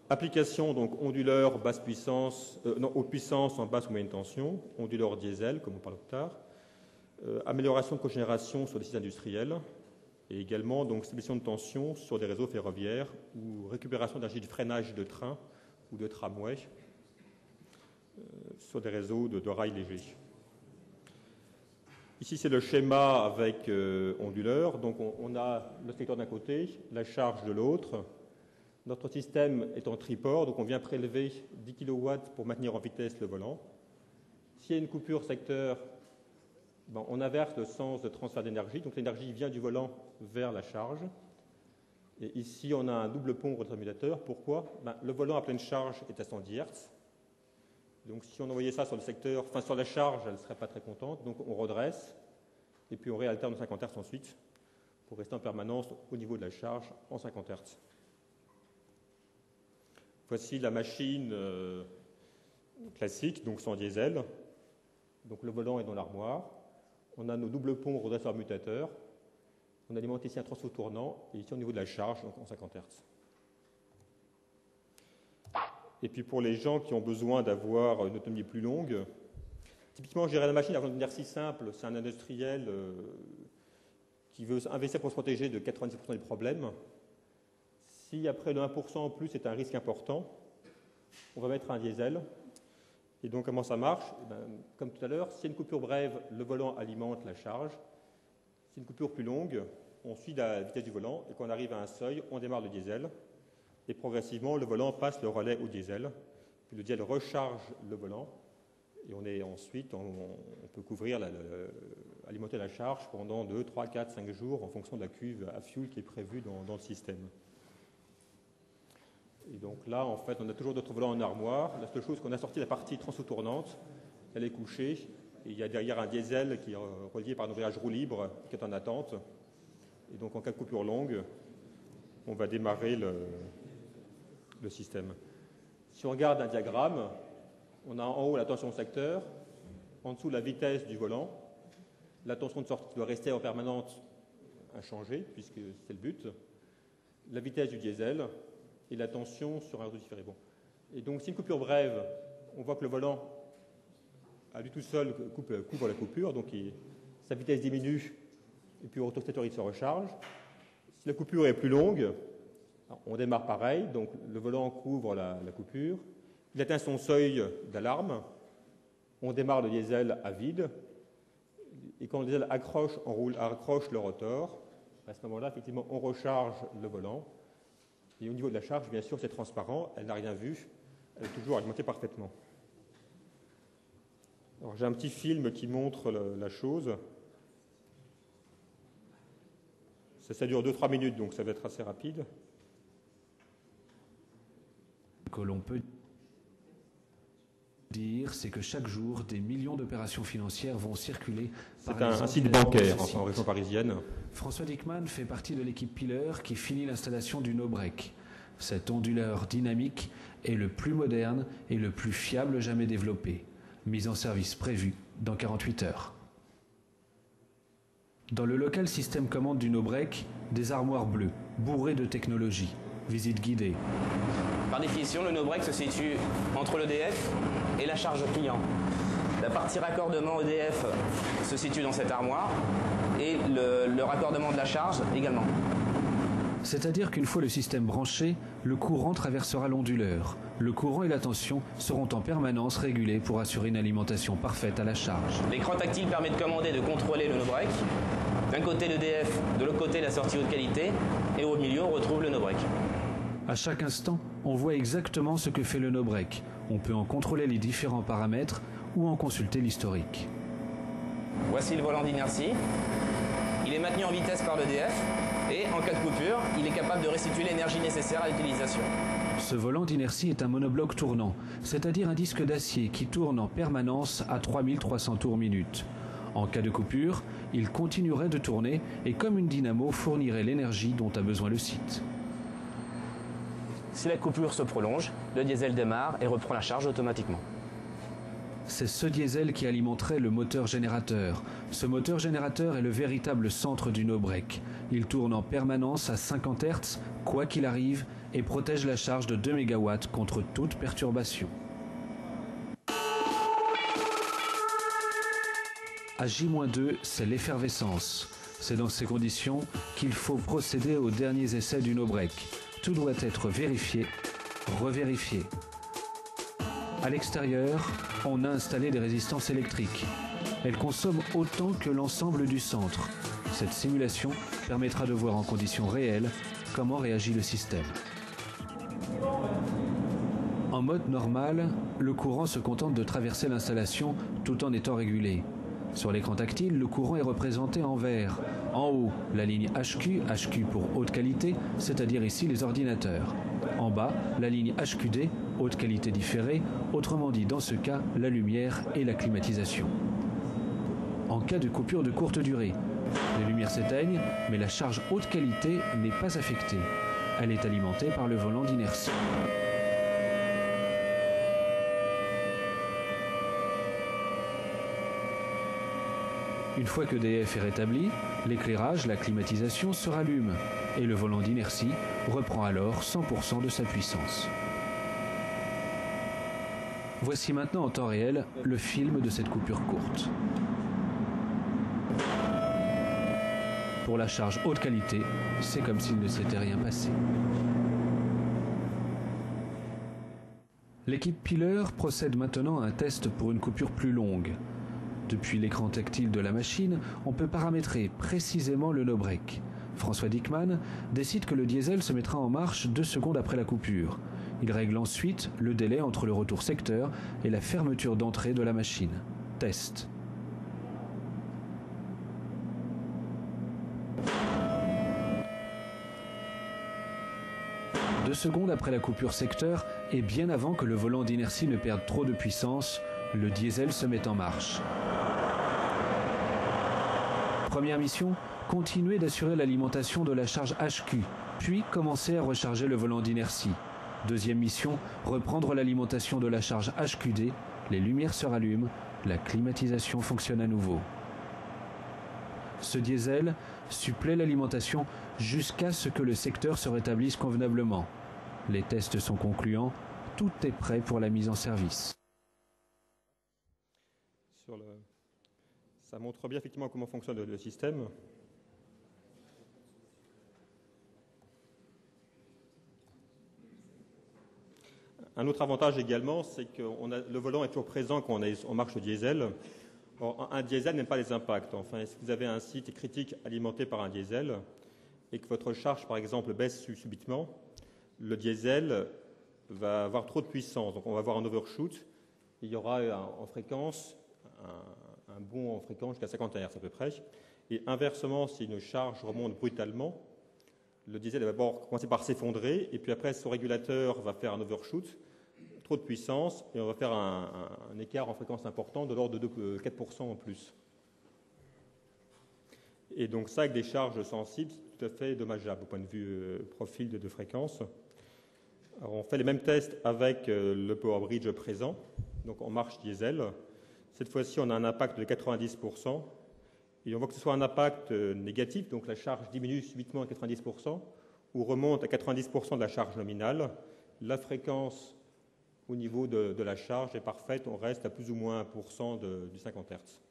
Application, donc onduleur, basse puissance, haute puissance en basse ou moyenne tension, onduleur diesel, comme on parle plus tard, amélioration de cogénération sur des sites industriels, et également donc stabilisation de tension sur des réseaux ferroviaires ou récupération d'énergie du freinage de train ou de tramway sur des réseaux de rails légers. Ici, c'est le schéma avec onduleur. Donc, on a le secteur d'un côté, la charge de l'autre. Notre système est en triport, donc on vient prélever 10 kW pour maintenir en vitesse le volant. S'il y a une coupure secteur, on inverse le sens de transfert d'énergie. Donc, l'énergie vient du volant vers la charge. Et ici, on a un double pont rotationnel. Pourquoi? Le volant à pleine charge est à 110 Hz. Donc, si on envoyait ça sur le secteur, sur la charge, elle ne serait pas très contente. Donc, on redresse et puis on réalterne 50 Hz ensuite pour rester en permanence au niveau de la charge en 50 Hz. Voici la machine classique, donc sans diesel. Donc, le volant est dans l'armoire. On a nos doubles ponts rotatoires mutateurs. On alimente ici un transfo tournant et ici au niveau de la charge, donc en 50 Hz. Et puis pour les gens qui ont besoin d'avoir une autonomie plus longue, typiquement gérer la machine avec une inertie simple, c'est un industriel qui veut investir pour se protéger de 90% des problèmes. Si après le 1% en plus c'est un risque important, on va mettre un diesel. Et donc comment ça marche? Comme tout à l'heure, si y a une coupure brève, le volant alimente la charge. Si c'est une coupure plus longue, on suit la vitesse du volant et quand on arrive à un seuil, on démarre le diesel. Et progressivement, le volant passe le relais au diesel. Puis le diesel recharge le volant. Et ensuite, on peut couvrir, alimenter la charge pendant 2, 3, 4, 5 jours en fonction de la cuve à fuel qui est prévue dans le système. Et donc là, en fait, on a toujours d'autres volants en armoire. La seule chose qu'on a sorti la partie transfo-tournante, elle est couchée. Et il y a derrière un diesel qui est relié par un ouvrage roue libre qui est en attente. Et donc en cas de coupure longue, on va démarrer le système. Si on regarde un diagramme, on a en haut la tension secteur, en dessous la vitesse du volant, la tension de sortie doit rester en permanence inchangée, puisque c'est le but, la vitesse du diesel et la tension sur un réseau différé. Bon. Et donc si une coupure brève, on voit que le volant, à lui tout seul, couvre la coupure, donc sa vitesse diminue, et puis au retour secteur, il se recharge. Si la coupure est plus longue, on démarre pareil, donc le volant couvre la coupure. Il atteint son seuil d'alarme. On démarre le diesel à vide. Et quand le diesel accroche le rotor, à ce moment-là, effectivement, on recharge le volant. Et au niveau de la charge, bien sûr, c'est transparent. Elle n'a rien vu. Elle est toujours alimentée parfaitement. Alors, j'ai un petit film qui montre la chose. Ça dure 2-3 minutes, donc ça va être assez rapide. Que l'on peut dire, c'est que chaque jour, des millions d'opérations financières vont circuler. C'est un site bancaire en région parisienne. François Dickmann fait partie de l'équipe Piler qui finit l'installation du NoBreak. Cet onduleur dynamique est le plus moderne et le plus fiable jamais développé. Mise en service prévue dans 48 heures. Dans le local système commande du NoBreak, des armoires bleues, bourrées de technologie. Visite guidée. Par définition, le NoBreak se situe entre l'EDF et la charge client. La partie raccordement EDF se situe dans cette armoire et le raccordement de la charge également. C'est-à-dire qu'une fois le système branché, le courant traversera l'onduleur. Le courant et la tension seront en permanence régulés pour assurer une alimentation parfaite à la charge. L'écran tactile permet de commander et de contrôler le NoBreak. D'un côté l'EDF, de l'autre côté la sortie haute qualité et au milieu on retrouve le NoBreak. À chaque instant, on voit exactement ce que fait le NoBreak. On peut en contrôler les différents paramètres ou en consulter l'historique. Voici le volant d'inertie. Il est maintenu en vitesse par l'EDF et en cas de coupure, il est capable de restituer l'énergie nécessaire à l'utilisation. Ce volant d'inertie est un monobloc tournant, c'est-à-dire un disque d'acier qui tourne en permanence à 3300 tours minute. En cas de coupure, il continuerait de tourner et comme une dynamo fournirait l'énergie dont a besoin le site. Si la coupure se prolonge, le diesel démarre et reprend la charge automatiquement. c'est ce diesel qui alimenterait le moteur générateur. Ce moteur générateur est le véritable centre du no-break. Il tourne en permanence à 50 Hz, quoi qu'il arrive, et protège la charge de 2 MW contre toute perturbation. À J-2, c'est l'effervescence. C'est dans ces conditions qu'il faut procéder aux derniers essais du no-break. Tout doit être vérifié, revérifié. À l'extérieur, on a installé des résistances électriques. Elles consomment autant que l'ensemble du centre. Cette simulation permettra de voir en conditions réelles comment réagit le système. En mode normal, le courant se contente de traverser l'installation tout en étant régulé. Sur l'écran tactile, le courant est représenté en vert. En haut, la ligne HQ, HQ pour haute qualité, c'est-à-dire ici les ordinateurs. En bas, la ligne HQD, haute qualité différée, autrement dit dans ce cas, la lumière et la climatisation. En cas de coupure de courte durée, les lumières s'éteignent, mais la charge haute qualité n'est pas affectée. Elle est alimentée par le volant d'inertie. Une fois que DF est rétabli, l'éclairage, la climatisation se rallume et le volant d'inertie reprend alors 100% de sa puissance. Voici maintenant en temps réel le film de cette coupure courte. Pour la charge haute qualité, c'est comme s'il ne s'était rien passé. L'équipe Piler procède maintenant à un test pour une coupure plus longue. Depuis l'écran tactile de la machine, on peut paramétrer précisément le no-break. François Dickmann décide que le diesel se mettra en marche 2 secondes après la coupure. Il règle ensuite le délai entre le retour secteur et la fermeture d'entrée de la machine. Test. Deux secondes après la coupure secteur et bien avant que le volant d'inertie ne perde trop de puissance, le diesel se met en marche. Première mission, continuer d'assurer l'alimentation de la charge HQ, puis commencer à recharger le volant d'inertie. Deuxième mission, reprendre l'alimentation de la charge HQD, les lumières se rallument, la climatisation fonctionne à nouveau. Ce diesel supplée l'alimentation jusqu'à ce que le secteur se rétablisse convenablement. Les tests sont concluants, tout est prêt pour la mise en service. Ça montre bien effectivement comment fonctionne le système. Un autre avantage également, c'est que le volant est toujours présent quand on marche au diesel. Or, un diesel n'aime pas les impacts. Enfin, si vous avez un site critique alimenté par un diesel et que votre charge, par exemple, baisse subitement, le diesel va avoir trop de puissance. Donc, on va avoir un overshoot. Il y aura en fréquence un bond en fréquence jusqu'à 50 Hz à peu près. Et inversement, si une charge remonte brutalement, le diesel va d'abord commencer par s'effondrer, et puis après, son régulateur va faire un overshoot, trop de puissance, et on va faire un écart en fréquence important de l'ordre de 4% en plus. Et donc ça, avec des charges sensibles, c'est tout à fait dommageable au point de vue profil de fréquence. Alors, on fait les mêmes tests avec le Power Bridge présent, donc en marche diesel. Cette fois-ci, on a un impact de 90%, et on voit que ce soit un impact négatif, donc la charge diminue subitement à 90%, ou remonte à 90% de la charge nominale. La fréquence au niveau de la charge est parfaite, on reste à plus ou moins 1% du 50 Hz.